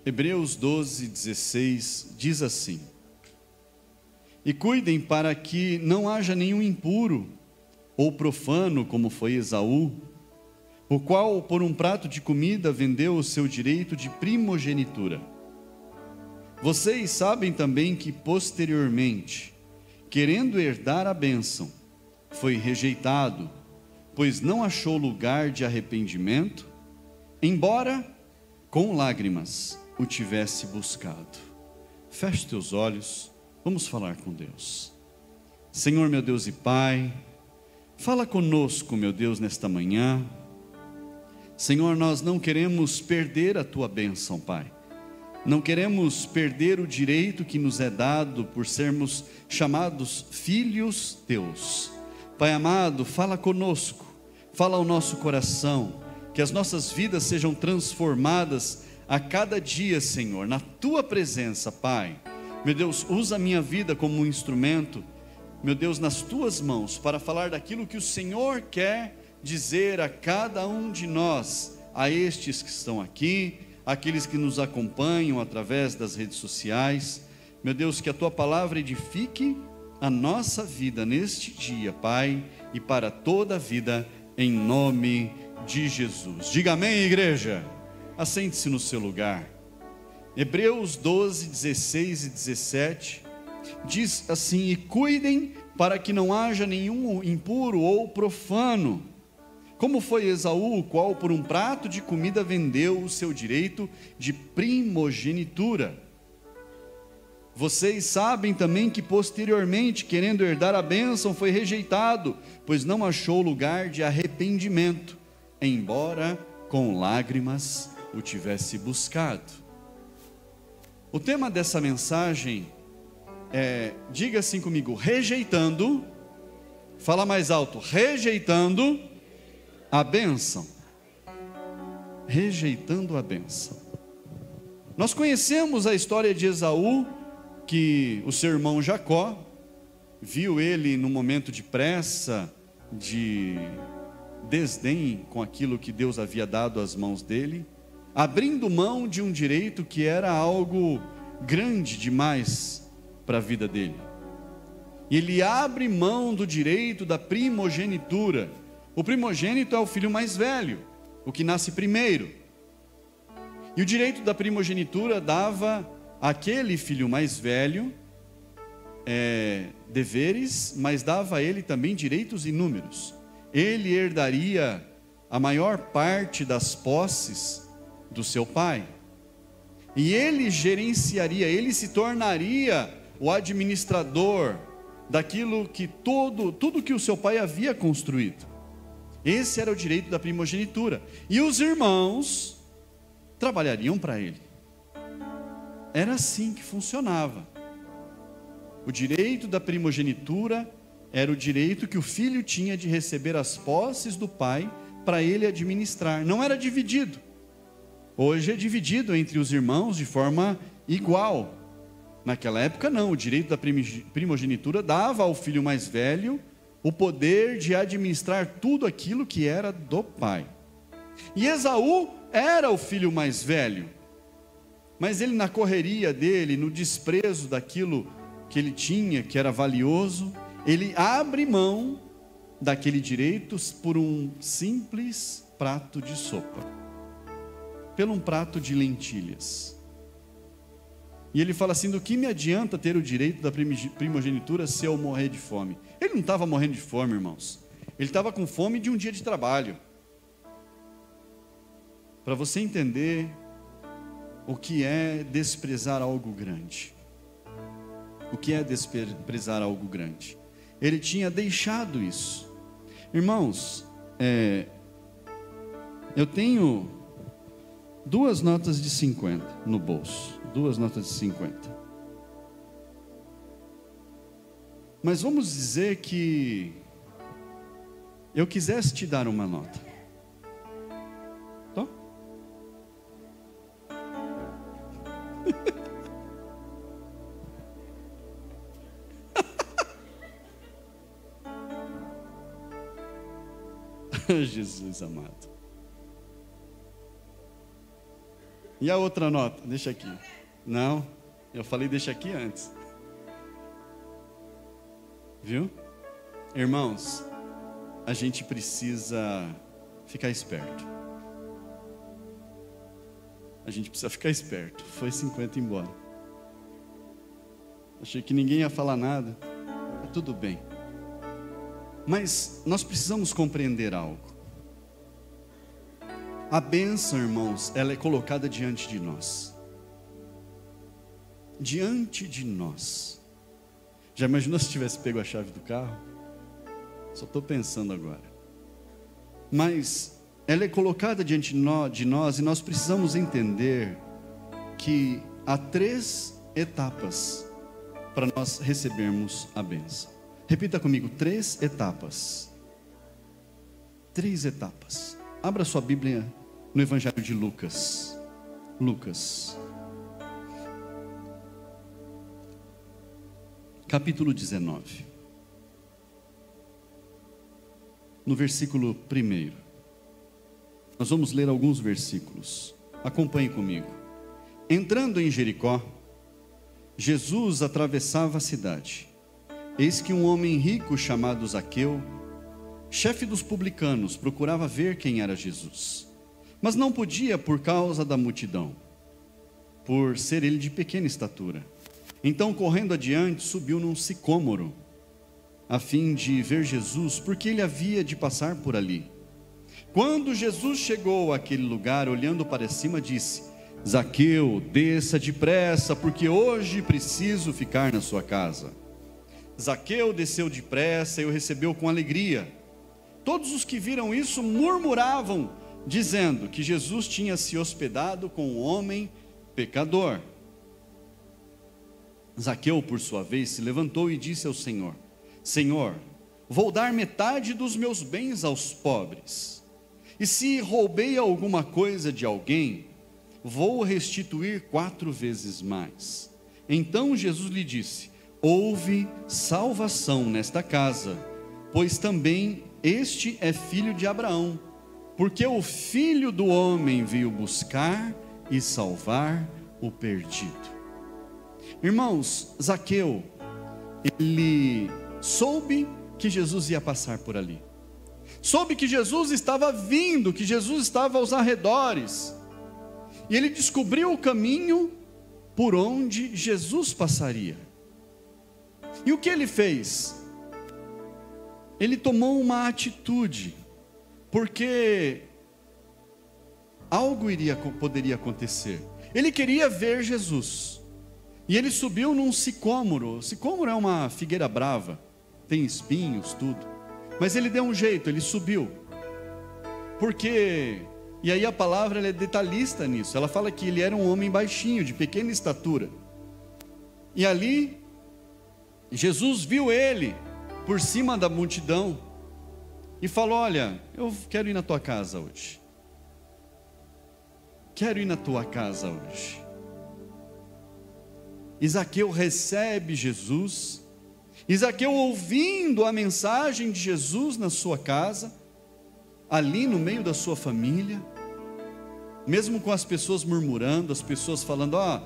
Hebreus 12:16 diz assim: e cuidem para que não haja nenhum impuro ou profano, como foi Esaú, o qual por um prato de comida vendeu o seu direito de primogenitura. Vocês sabem também que posteriormente, querendo herdar a bênção, foi rejeitado, pois não achou lugar de arrependimento, embora com lágrimas o tivesse buscado. Feche teus olhos, vamos falar com Deus. Senhor, meu Deus e Pai, fala conosco, meu Deus, nesta manhã. Senhor, nós não queremos perder a Tua bênção, Pai. Não queremos perder o direito que nos é dado por sermos chamados filhos Teus. Pai amado, fala conosco, fala ao nosso coração, que as nossas vidas sejam transformadas a cada dia, Senhor, na Tua presença, Pai. Meu Deus, usa a minha vida como um instrumento, meu Deus, nas Tuas mãos, para falar daquilo que o Senhor quer dizer a cada um de nós, a estes que estão aqui, aqueles que nos acompanham através das redes sociais. Meu Deus, que a Tua palavra edifique a nossa vida neste dia, Pai, e para toda a vida, em nome de Jesus. Diga amém, igreja. Assente-se no seu lugar. Hebreus 12:16 e 17 diz assim: e cuidem para que não haja nenhum impuro ou profano, como foi Esaú, o qual por um prato de comida vendeu o seu direito de primogenitura. Vocês sabem também que posteriormente, querendo herdar a bênção, foi rejeitado, pois não achou lugar de arrependimento, embora com lágrimas o tivesse buscado. O tema dessa mensagem é, diga assim comigo, rejeitando, fala mais alto, rejeitando a bênção. Rejeitando a bênção. Nós conhecemos a história de Esaú, que o seu irmão Jacó viu ele num momento de pressa, de desdém com aquilo que Deus havia dado às mãos dele, abrindo mão de um direito que era algo grande demais para a vida dele. E ele abre mão do direito da primogenitura. O primogênito é o filho mais velho, o que nasce primeiro. E o direito da primogenitura dava àquele filho mais velho deveres, mas dava a ele também direitos inúmeros. Ele herdaria a maior parte das posses do seu pai, e ele gerenciaria, ele se tornaria o administrador daquilo que tudo que o seu pai havia construído. Esse era o direito da primogenitura, e os irmãos trabalhariam para ele. Era assim que funcionava. O direito da primogenitura era o direito que o filho tinha de receber as posses do pai para ele administrar. Não era dividido. Hoje é dividido entre os irmãos de forma igual. Naquela época não, o direito da primogenitura dava ao filho mais velho o poder de administrar tudo aquilo que era do pai. E Esaú era o filho mais velho, mas ele, na correria dele, no desprezo daquilo que ele tinha, que era valioso, ele abre mão daquele direito por um simples prato de sopa, por um prato de lentilhas. E ele fala assim: do que me adianta ter o direito da primogenitura se eu morrer de fome? Ele não estava morrendo de fome, irmãos. Ele estava com fome de um dia de trabalho. Para você entender o que é desprezar algo grande. O que é desprezar algo grande? Ele tinha deixado isso. Irmãos, eu tenho 2 notas de 50 no bolso. 2 notas de 50. Mas vamos dizer que eu quisesse te dar uma nota. Tá? Jesus amado. E a outra nota? Deixa aqui. Não, eu falei deixa aqui antes. Viu? Irmãos, a gente precisa ficar esperto. A gente precisa ficar esperto. Foi 50 embora. Achei que ninguém ia falar nada. Tudo bem. Mas nós precisamos compreender algo. A bênção, irmãos, ela é colocada diante de nós. Diante de nós. Já imaginou se tivesse pego a chave do carro? Só estou pensando agora. Mas ela é colocada diante de nós e nós precisamos entender que há 3 etapas para nós recebermos a bênção. Repita comigo, 3 etapas. 3 etapas. Abra sua Bíblia no Evangelho de Lucas. Lucas. Capítulo 19. No versículo 1. Nós vamos ler alguns versículos. Acompanhe comigo. Entrando em Jericó, Jesus atravessava a cidade. Eis que um homem rico chamado Zaqueu, chefe dos publicanos, procurava ver quem era Jesus, mas não podia por causa da multidão, por ser ele de pequena estatura. Então, correndo adiante, subiu num sicômoro, a fim de ver Jesus, porque ele havia de passar por ali. Quando Jesus chegou àquele lugar, olhando para cima, disse: Zaqueu, desça depressa, porque hoje preciso ficar na sua casa. Zaqueu desceu depressa e o recebeu com alegria. Todos os que viram isso murmuravam, dizendo que Jesus tinha se hospedado com um homem pecador. Zaqueu, por sua vez, se levantou e disse ao Senhor: Senhor, vou dar metade dos meus bens aos pobres. E se roubei alguma coisa de alguém, vou restituir 4 vezes mais. Então Jesus lhe disse: houve salvação nesta casa, pois também este é filho de Abraão, porque o Filho do Homem veio buscar e salvar o perdido. Irmãos, Zaqueu, ele soube que Jesus ia passar por ali, soube que Jesus estava vindo, que Jesus estava aos arredores, e ele descobriu o caminho por onde Jesus passaria. E o que ele fez? Ele tomou uma atitude, porque algo poderia acontecer. Ele queria ver Jesus, e ele subiu num sicômoro. Sicômoro é uma figueira brava, tem espinhos, tudo, mas ele deu um jeito, ele subiu, porque, e aí a palavra ela é detalhista nisso, ela fala que ele era um homem baixinho, de pequena estatura, e ali Jesus viu ele por cima da multidão e falou: olha, eu quero ir na tua casa hoje. Quero ir na tua casa hoje. Zaqueu recebe Jesus. Zaqueu, ouvindo a mensagem de Jesus na sua casa, ali no meio da sua família, mesmo com as pessoas murmurando, as pessoas falando: ó,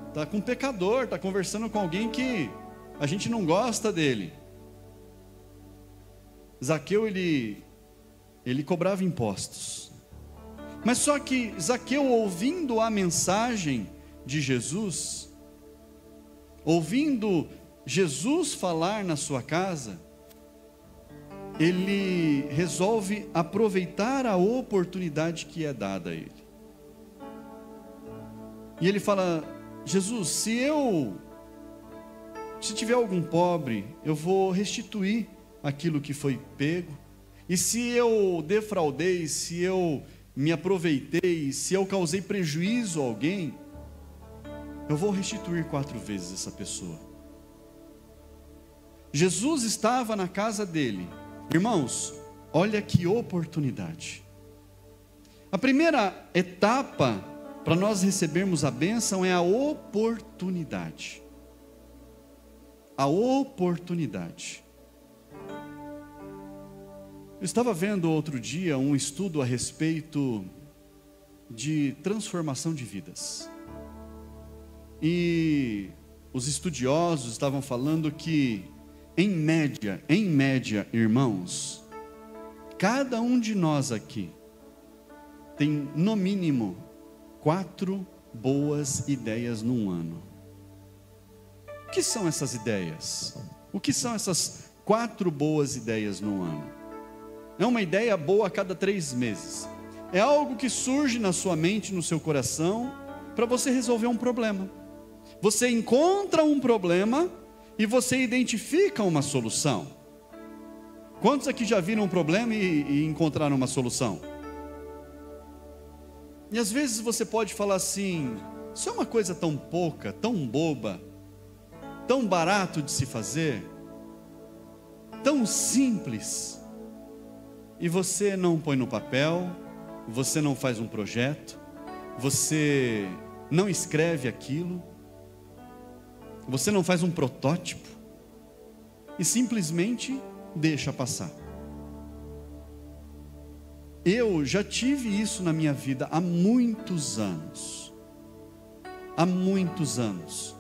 está com um pecador, está conversando com alguém que a gente não gosta dele. Zaqueu, ele cobrava impostos, mas só que Zaqueu, ouvindo a mensagem de Jesus, ouvindo Jesus falar na sua casa, ele resolve aproveitar a oportunidade que é dada a ele. E ele fala: Jesus, se tiver algum pobre, eu vou restituir aquilo que foi pego. E se eu defraudei, se eu me aproveitei, se eu causei prejuízo a alguém, eu vou restituir 4 vezes essa pessoa. Jesus estava na casa dele. Irmãos, olha que oportunidade. A primeira etapa para nós recebermos a bênção é a oportunidade. A oportunidade. Eu estava vendo outro dia um estudo a respeito de transformação de vidas. E os estudiosos estavam falando que, em média, irmãos, cada um de nós aqui tem, no mínimo, 4 boas ideias num ano. O que são essas ideias? O que são essas 4 boas ideias num ano? É uma ideia boa a cada 3 meses. É algo que surge na sua mente, no seu coração, para você resolver um problema. Você encontra um problema e você identifica uma solução. Quantos aqui já viram um problema e encontraram uma solução? E às vezes você pode falar assim: isso é uma coisa tão pouca, tão boba, tão barato de se fazer, tão simples, e você não põe no papel, você não faz um projeto, você não escreve aquilo, você não faz um protótipo, e simplesmente deixa passar. Eu já tive isso na minha vida há muitos anos. Há muitos anos.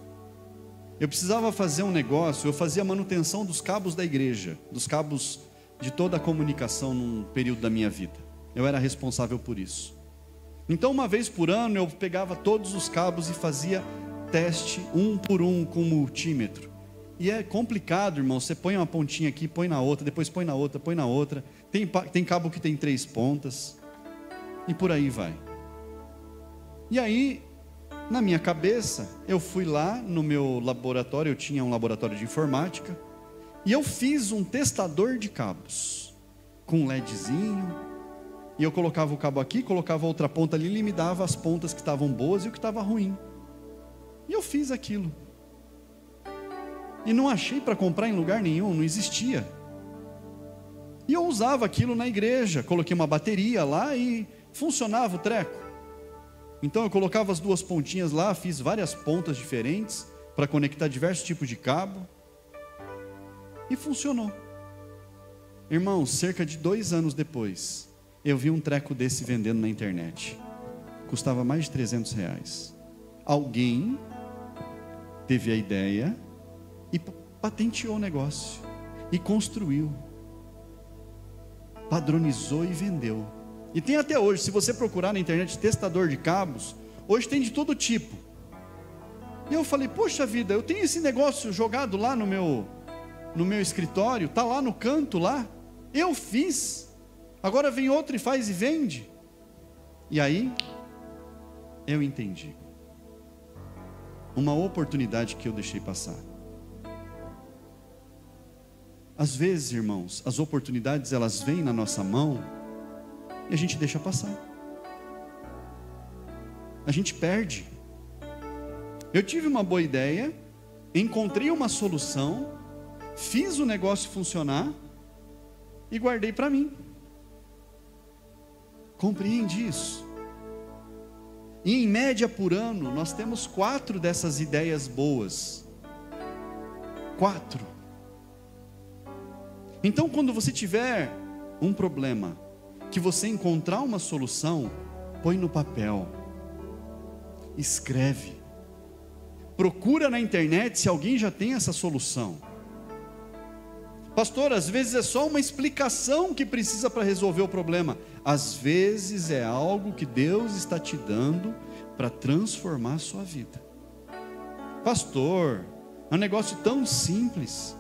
Eu precisava fazer um negócio, eu fazia a manutenção dos cabos da igreja, dos cabos de toda a comunicação num período da minha vida. Eu era responsável por isso. Então, uma vez por ano, eu pegava todos os cabos e fazia teste um por um com multímetro. E é complicado, irmão. Você põe uma pontinha aqui, põe na outra, depois põe na outra, põe na outra. Tem cabo que tem 3 pontas. E por aí vai. E aí, na minha cabeça, eu fui lá no meu laboratório. Eu tinha um laboratório de informática. E eu fiz um testador de cabos. Com um LEDzinho. E eu colocava o cabo aqui, colocava outra ponta ali. Ele me dava as pontas que estavam boas e o que estava ruim. E eu fiz aquilo. E não achei para comprar em lugar nenhum, não existia. E eu usava aquilo na igreja, coloquei uma bateria lá e funcionava o treco. Então eu colocava as 2 pontinhas lá, fiz várias pontas diferentes para conectar diversos tipos de cabo. E funcionou. Irmão, cerca de 2 anos depois, eu vi um treco desse vendendo na internet. Custava mais de R$300. Alguém teve a ideia e patenteou o negócio, e construiu, padronizou e vendeu. E tem até hoje, se você procurar na internet testador de cabos, hoje tem de todo tipo. E eu falei: poxa vida, eu tenho esse negócio jogado lá no meu escritório, está lá no canto lá, eu fiz, agora vem outro e faz e vende. E aí, eu entendi. Uma oportunidade que eu deixei passar. Às vezes, irmãos, as oportunidades elas vêm na nossa mão e a gente deixa passar. A gente perde. Eu tive uma boa ideia, encontrei uma solução, fiz o negócio funcionar e guardei para mim. Compreende isso? E em média por ano, nós temos 4 dessas ideias boas. 4. Então, quando você tiver um problema, que você encontrar uma solução, põe no papel, escreve, procura na internet se alguém já tem essa solução. Pastor, às vezes é só uma explicação que precisa para resolver o problema. Às vezes é algo que Deus está te dando para transformar a sua vida. Pastor, é um negócio tão simples.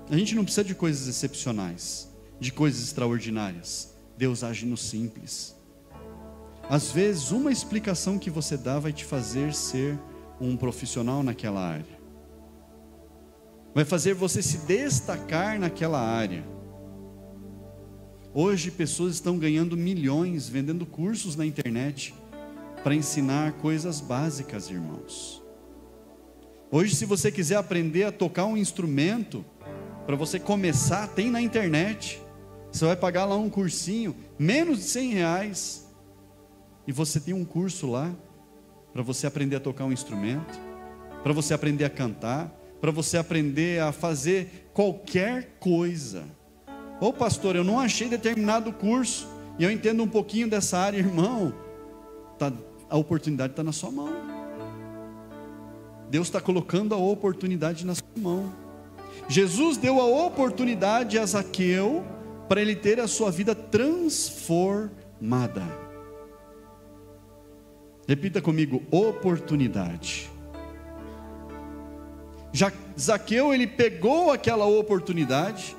A gente não precisa de coisas excepcionais, de coisas extraordinárias. Deus age no simples. Às vezes uma explicação que você dá vai te fazer ser um profissional naquela área. Vai fazer você se destacar naquela área. Hoje pessoas estão ganhando milhões vendendo cursos na internet para ensinar coisas básicas, irmãos. Hoje, se você quiser aprender a tocar um instrumento, para você começar, tem na internet. Você vai pagar lá um cursinho, menos de R$100, e você tem um curso lá para você aprender a tocar um instrumento, para você aprender a cantar, para você aprender a fazer qualquer coisa. Ô pastor, eu não achei determinado curso, e eu entendo um pouquinho dessa área. Irmão, a oportunidade está na sua mão. Deus está colocando a oportunidade na sua mão. Jesus deu a oportunidade a Zaqueu para ele ter a sua vida transformada. Repita comigo: oportunidade. Zaqueu, ele pegou aquela oportunidade.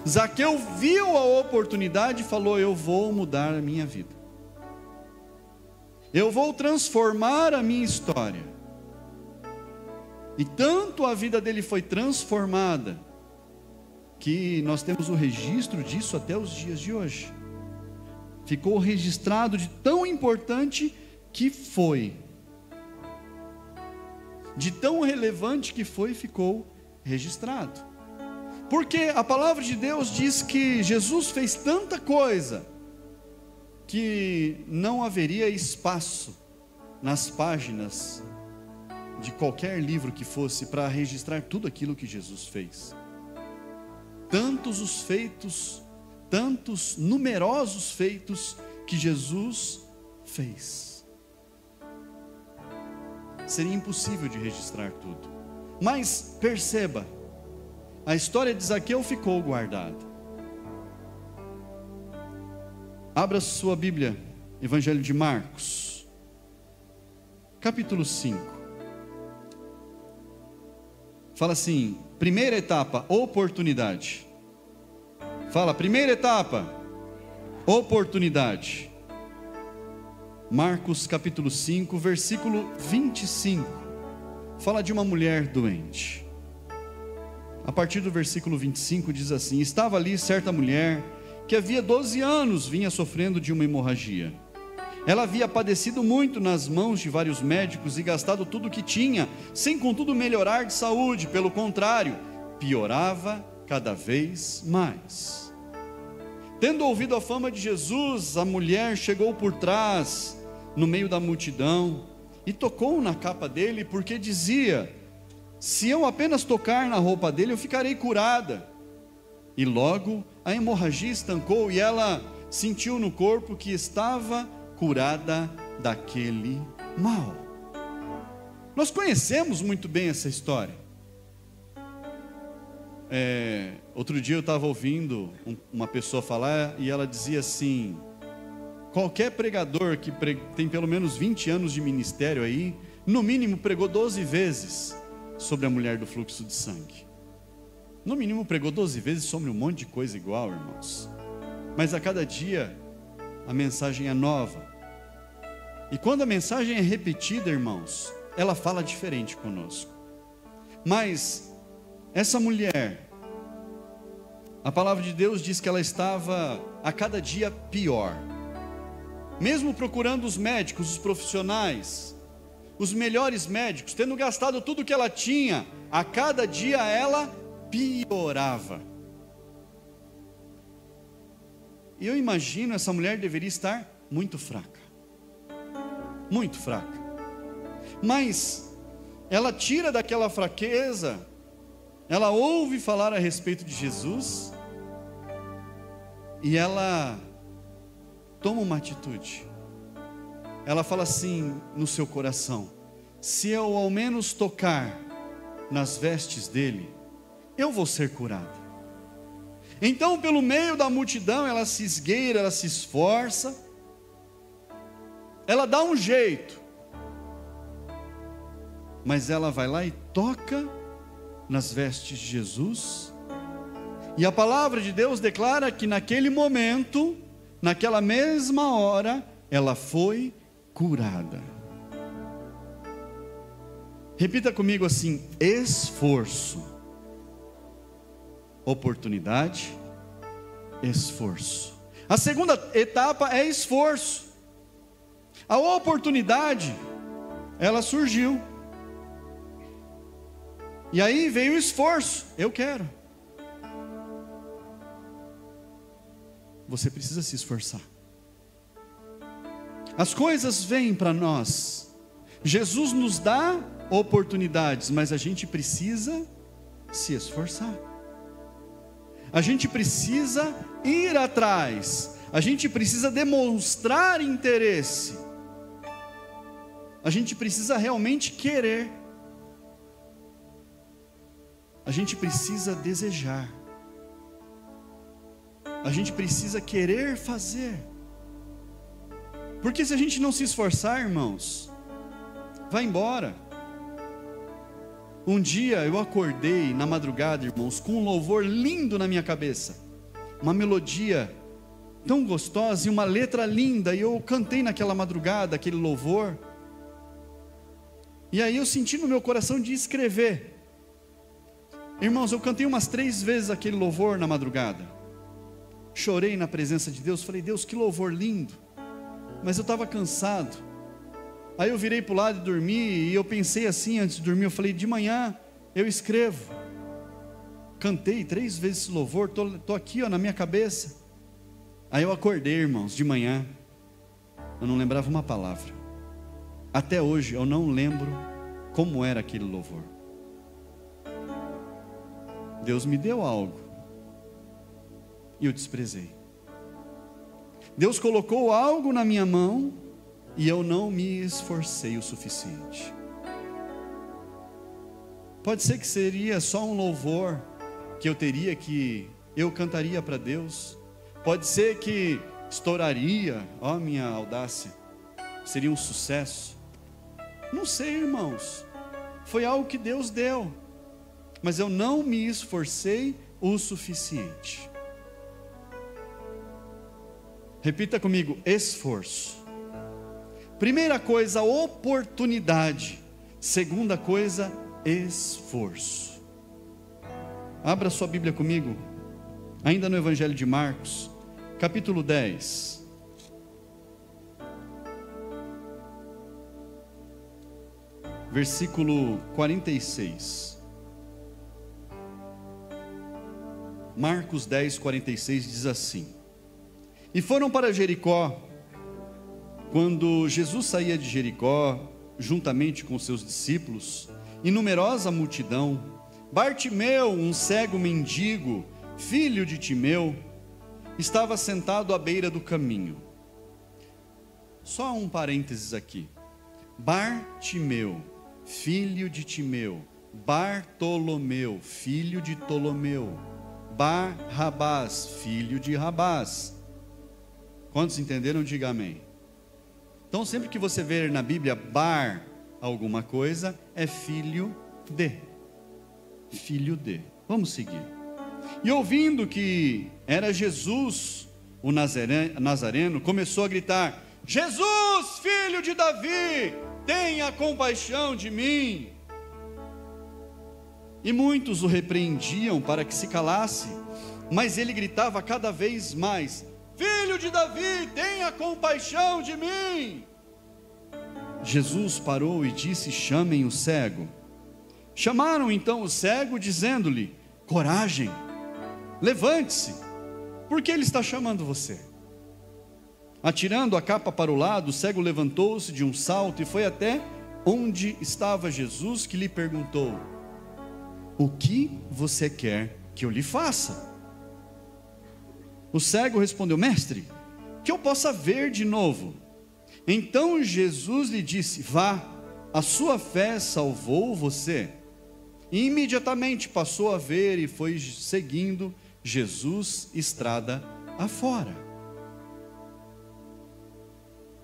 Zaqueu viu a oportunidade e falou: eu vou mudar a minha vida, eu vou transformar a minha história. E tanto a vida dele foi transformada, que nós temos o registro disso até os dias de hoje. Ficou registrado de tão importante que foi, de tão relevante que foi, ficou registrado. Porque a palavra de Deus diz que Jesus fez tanta coisa, que não haveria espaço nas páginas de qualquer livro que fosse para registrar tudo aquilo que Jesus fez. Tantos os feitos, tantos numerosos feitos que Jesus fez. Seria impossível de registrar tudo. Mas perceba, a história de Zaqueu ficou guardada. Abra sua Bíblia, Evangelho de Marcos, capítulo 5. Fala assim: primeira etapa, oportunidade. Fala, primeira etapa, oportunidade. Marcos capítulo 5, versículo 25. Fala de uma mulher doente. A partir do versículo 25 diz assim: estava ali certa mulher que havia 12 anos vinha sofrendo de uma hemorragia. Ela havia padecido muito nas mãos de vários médicos e gastado tudo o que tinha, sem contudo melhorar de saúde. Pelo contrário, piorava cada vez mais. Tendo ouvido a fama de Jesus, a mulher chegou por trás, no meio da multidão, e tocou na capa dele, porque dizia: se eu apenas tocar na roupa dele, eu ficarei curada. E logo a hemorragia estancou, e ela sentiu no corpo que estava curada daquele mal. Nós conhecemos muito bem essa história. Outro dia eu estava ouvindo uma pessoa falar, e ela dizia assim: qualquer pregador que tem pelo menos 20 anos de ministério aí, no mínimo pregou 12 vezes sobre a mulher do fluxo de sangue. No mínimo pregou 12 vezes sobre um monte de coisa igual, irmãos. Mas a cada dia a mensagem é nova. E quando a mensagem é repetida, irmãos, ela fala diferente conosco. Mas essa mulher, a palavra de Deus diz que ela estava a cada dia pior. Mesmo procurando os médicos, os profissionais, os melhores médicos, tendo gastado tudo que ela tinha, a cada dia ela piorava. E eu imagino, essa mulher deveria estar muito fraca. Muito fraca. Mas ela tira daquela fraqueza, ela ouve falar a respeito de Jesus, e ela toma uma atitude. Ela fala assim no seu coração: se eu ao menos tocar nas vestes dele, eu vou ser curada. Então, pelo meio da multidão, ela se esgueira, ela se esforça, ela dá um jeito, mas ela vai lá e toca nas vestes de Jesus. E a palavra de Deus declara que naquele momento, naquela mesma hora, ela foi curada. Repita comigo assim: esforço, oportunidade, esforço. A segunda etapa é esforço. A oportunidade, ela surgiu, e aí veio o esforço. Eu quero. Você precisa se esforçar. As coisas vêm para nós. Jesus nos dá oportunidades, mas a gente precisa se esforçar. A gente precisa ir atrás. A gente precisa demonstrar interesse. a gente precisa realmente querer. A gente precisa desejar. A gente precisa querer fazer. Porque se a gente não se esforçar, irmãos, vai embora. Um dia eu acordei na madrugada, irmãos, com um louvor lindo na minha cabeça. Uma melodia tão gostosa e uma letra linda. E eu cantei naquela madrugada aquele louvor. E aí eu senti no meu coração de escrever. Irmãos, eu cantei umas 3 vezes aquele louvor na madrugada. Chorei na presença de Deus. Falei, Deus, que louvor lindo. Mas eu estava cansado. Aí eu virei para o lado e dormi. E eu pensei assim antes de dormir. Eu falei, de manhã eu escrevo. Cantei 3 vezes esse louvor. Estou aqui na minha cabeça. Aí eu acordei, irmãos, de manhã. Eu não lembrava uma palavra. Até hoje eu não lembro como era aquele louvor. Deus me deu algo e eu desprezei. Deus colocou algo na minha mão e eu não me esforcei o suficiente. Pode ser que seria só um louvor que eu cantaria para Deus. Pode ser que estouraria, minha audácia, seria um sucesso. Não sei, irmãos. Foi algo que Deus deu, mas eu não me esforcei o suficiente. Repita comigo, esforço. Primeira coisa, oportunidade. Segunda coisa, esforço. Abra sua Bíblia comigo, ainda no Evangelho de Marcos, capítulo 10. Versículo 46. Marcos 10, 46 diz assim: E foram para Jericó. Quando Jesus saía de Jericó, juntamente com seus discípulos, e numerosa multidão, Bartimeu, um cego mendigo, filho de Timeu, estava sentado à beira do caminho. Só um parênteses aqui. Bartimeu, filho de Timeu. Bartolomeu, filho de Ptolomeu. Barrabás, filho de Rabás. Quantos entenderam? Diga amém. Então sempre que você ver na Bíblia Bar alguma coisa, é filho de. Filho de. Vamos seguir. E ouvindo que era Jesus, o Nazareno, começou a gritar: Jesus, filho de Davi, tenha compaixão de mim. E muitos o repreendiam para que se calasse, mas ele gritava cada vez mais: Filho de Davi, tenha compaixão de mim. Jesus parou e disse: chamem o cego. Chamaram então o cego, dizendo-lhe: coragem, levante-se, porque ele está chamando você. Atirando a capa para o lado, o cego levantou-se de um salto e foi até onde estava Jesus, que lhe perguntou: o que você quer que eu lhe faça? O cego respondeu: mestre, que eu possa ver de novo. Então Jesus lhe disse: vá, a sua fé salvou você. E imediatamente passou a ver e foi seguindo Jesus estrada afora.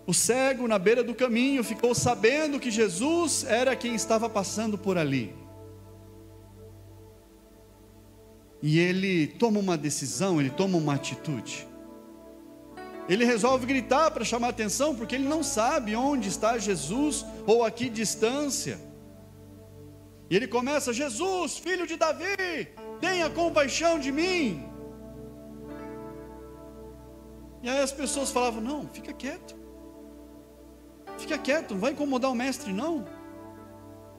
O cego, na beira do caminho, ficou sabendo que Jesus era quem estava passando por ali. E ele toma uma decisão, ele toma uma atitude. Ele resolve gritar para chamar atenção, porque ele não sabe onde está Jesus, ou a que distância. E ele começa: Jesus, filho de Davi, tenha compaixão de mim. E aí as pessoas falavam: não, fica quieto, não vai incomodar o mestre não.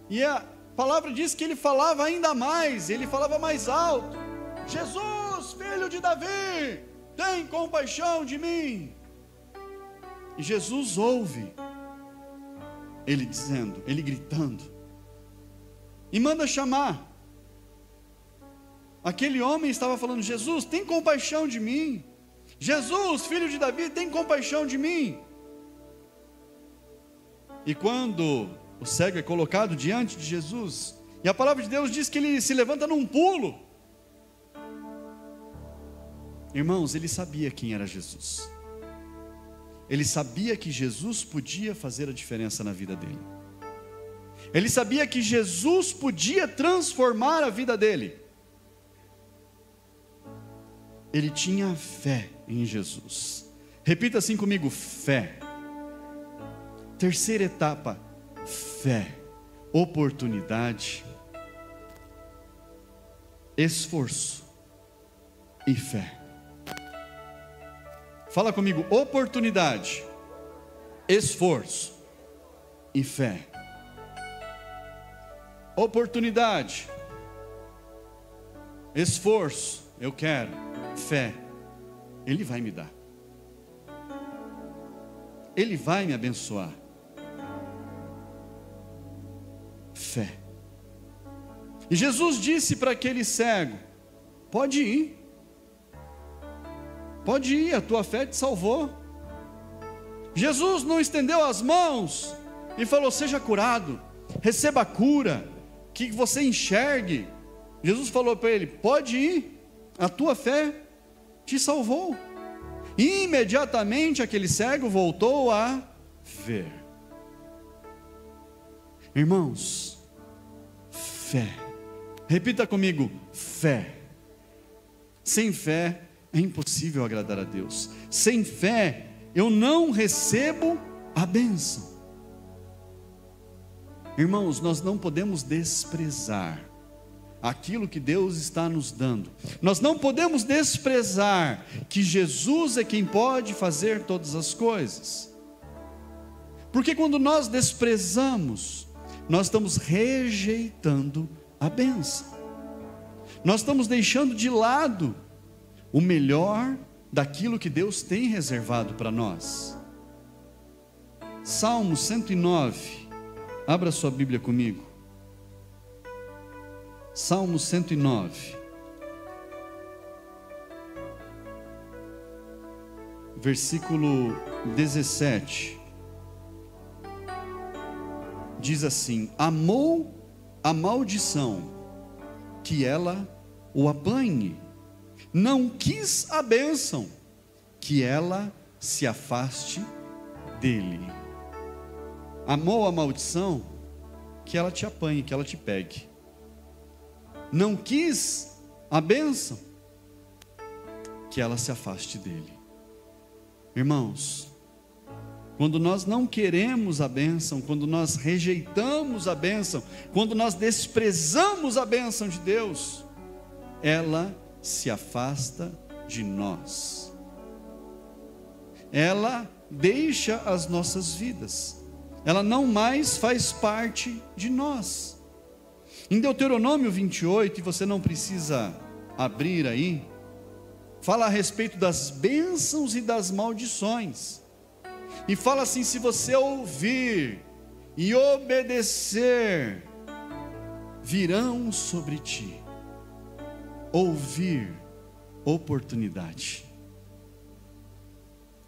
E a palavra diz que ele falava ainda mais, ele falava mais alto: Jesus, filho de Davi, tem compaixão de mim. E Jesus ouve ele dizendo, ele gritando, e manda chamar. Aquele homem estava falando: Jesus, tem compaixão de mim. Jesus, filho de Davi, tem compaixão de mim. E quando o cego é colocado diante de Jesus, e a palavra de Deus diz que ele se levanta num pulo. Irmãos, ele sabia quem era Jesus. Ele sabia que Jesus podia fazer a diferença na vida dele. Ele sabia que Jesus podia transformar a vida dele. Ele tinha fé em Jesus. Repita assim comigo: fé. Terceira etapa: fé, oportunidade, esforço e fé. Fala comigo: oportunidade, esforço e fé. Oportunidade, esforço, eu quero, fé, Ele vai me dar. Ele vai me abençoar. Fé. E Jesus disse para aquele cego: pode ir. Pode ir, a tua fé te salvou. Jesus não estendeu as mãos e falou: seja curado, receba a cura, que você enxergue. Jesus falou para ele: pode ir, a tua fé te salvou. E imediatamente aquele cego voltou a ver. Irmãos, fé. Repita comigo: fé. Sem fé é impossível agradar a Deus. Sem fé eu não recebo a bênção. Irmãos, nós não podemos desprezar aquilo que Deus está nos dando. Nós não podemos desprezar que Jesus é quem pode fazer todas as coisas. Porque quando nós desprezamos, nós estamos rejeitando a bênção. Nós estamos deixando de lado o melhor daquilo que Deus tem reservado para nós. Salmo 109. Abra sua Bíblia comigo. Salmo 109. Versículo 17. Diz assim: amou a maldição, que ela o apanhe. Não quis a bênção, que ela se afaste dele. Amou a maldição, que ela te apanhe, que ela te pegue. Não quis a bênção, que ela se afaste dele. Irmãos, quando nós não queremos a bênção, quando nós rejeitamos a bênção, quando nós desprezamos a bênção de Deus, ela se afasta de nós. Ela deixa as nossas vidas. Ela não mais faz parte de nós. Em Deuteronômio 28, e você não precisa abrir aí, fala a respeito das bênçãos e das maldições. E fala assim: se você ouvir e obedecer, virão sobre ti. Ouvir, oportunidade.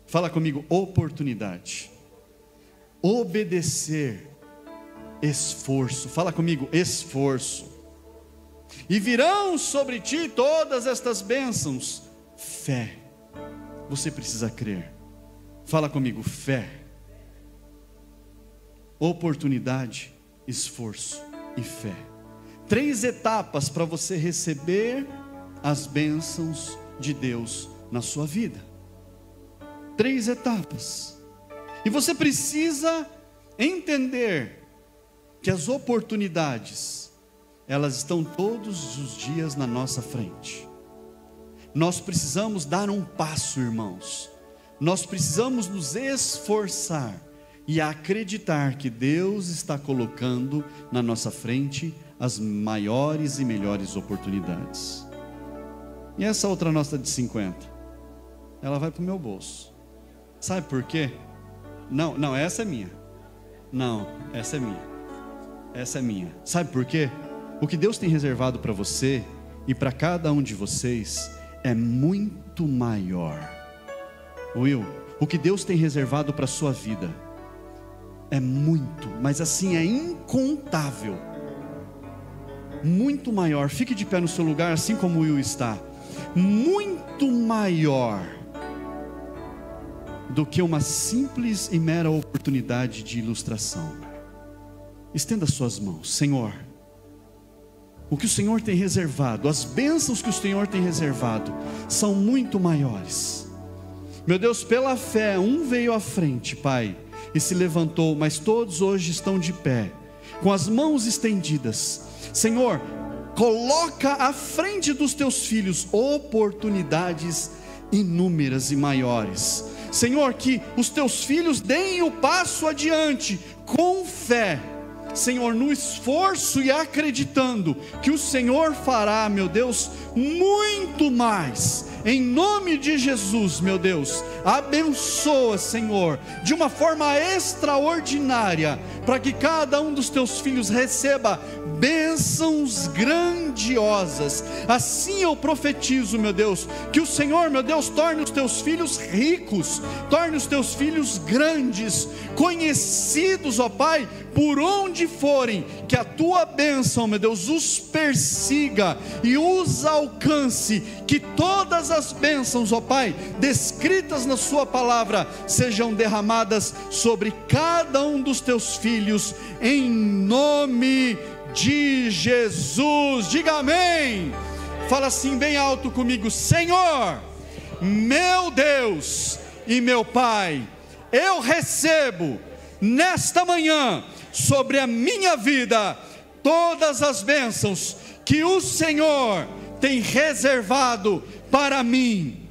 Fala comigo: oportunidade. Obedecer, esforço. Fala comigo: esforço. E virão sobre ti todas estas bênçãos. Fé. Você precisa crer. Fala comigo: fé, oportunidade, esforço e fé. 3 etapas para você receber as bênçãos de Deus na sua vida. 3 etapas. E você precisa entender que as oportunidades, elas estão todos os dias na nossa frente. Nós precisamos dar um passo, irmãos. Nós precisamos nos esforçar e acreditar que Deus está colocando na nossa frente as maiores e melhores oportunidades. E essa outra nota de 50, ela vai para o meu bolso. Sabe por quê? Não, essa é minha. Não, essa é minha. Essa é minha. Sabe por quê? O que Deus tem reservado para você e para cada um de vocês é muito maior. Will, o que Deus tem reservado para a sua vida é muito, mas assim é incontável, muito maior. Fique de pé no seu lugar, assim como o Will está. Muito maior do que uma simples e mera oportunidade de ilustração. Estenda suas mãos. Senhor, o que o Senhor tem reservado, as bênçãos que o Senhor tem reservado, são muito maiores. Meu Deus, pela fé, um veio à frente, Pai, e se levantou, mas todos hoje estão de pé, com as mãos estendidas. Senhor, coloca à frente dos teus filhos oportunidades inúmeras e maiores. Senhor, que os teus filhos deem o passo adiante, com fé, Senhor, no esforço e acreditando que o Senhor fará, meu Deus, muito mais. Em nome de Jesus, meu Deus, abençoa, Senhor, de uma forma extraordinária, para que cada um dos teus filhos receba bênçãos grandiosas. Assim eu profetizo, meu Deus, que o Senhor, meu Deus, torne os teus filhos ricos, torne os teus filhos grandes, conhecidos, ó Pai, por onde forem, que a tua bênção, meu Deus, os persiga e os alcance, que todas as bênçãos, ó Pai, descritas na sua palavra, sejam derramadas sobre cada um dos teus filhos, em nome de Jesus. Diga amém. Fala assim bem alto comigo: Senhor, meu Deus e meu Pai, eu recebo nesta manhã sobre a minha vida todas as bênçãos que o Senhor tem reservado para mim.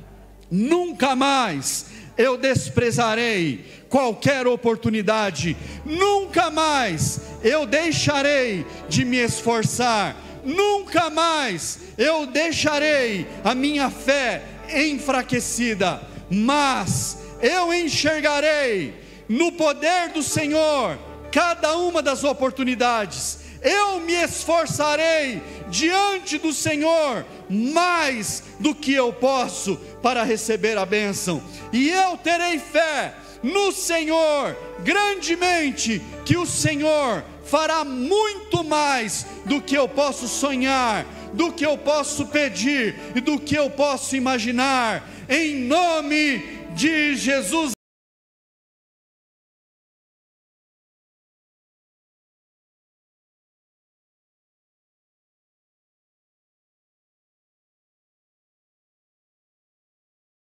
Nunca mais eu desprezarei qualquer oportunidade, nunca mais eu deixarei de me esforçar, nunca mais eu deixarei a minha fé enfraquecida, mas eu enxergarei no poder do Senhor cada uma das oportunidades. Eu me esforçarei diante do Senhor mais do que eu posso para receber a bênção, e eu terei fé no Senhor grandemente, que o Senhor fará muito mais do que eu posso sonhar, do que eu posso pedir e do que eu posso imaginar, em nome de Jesus.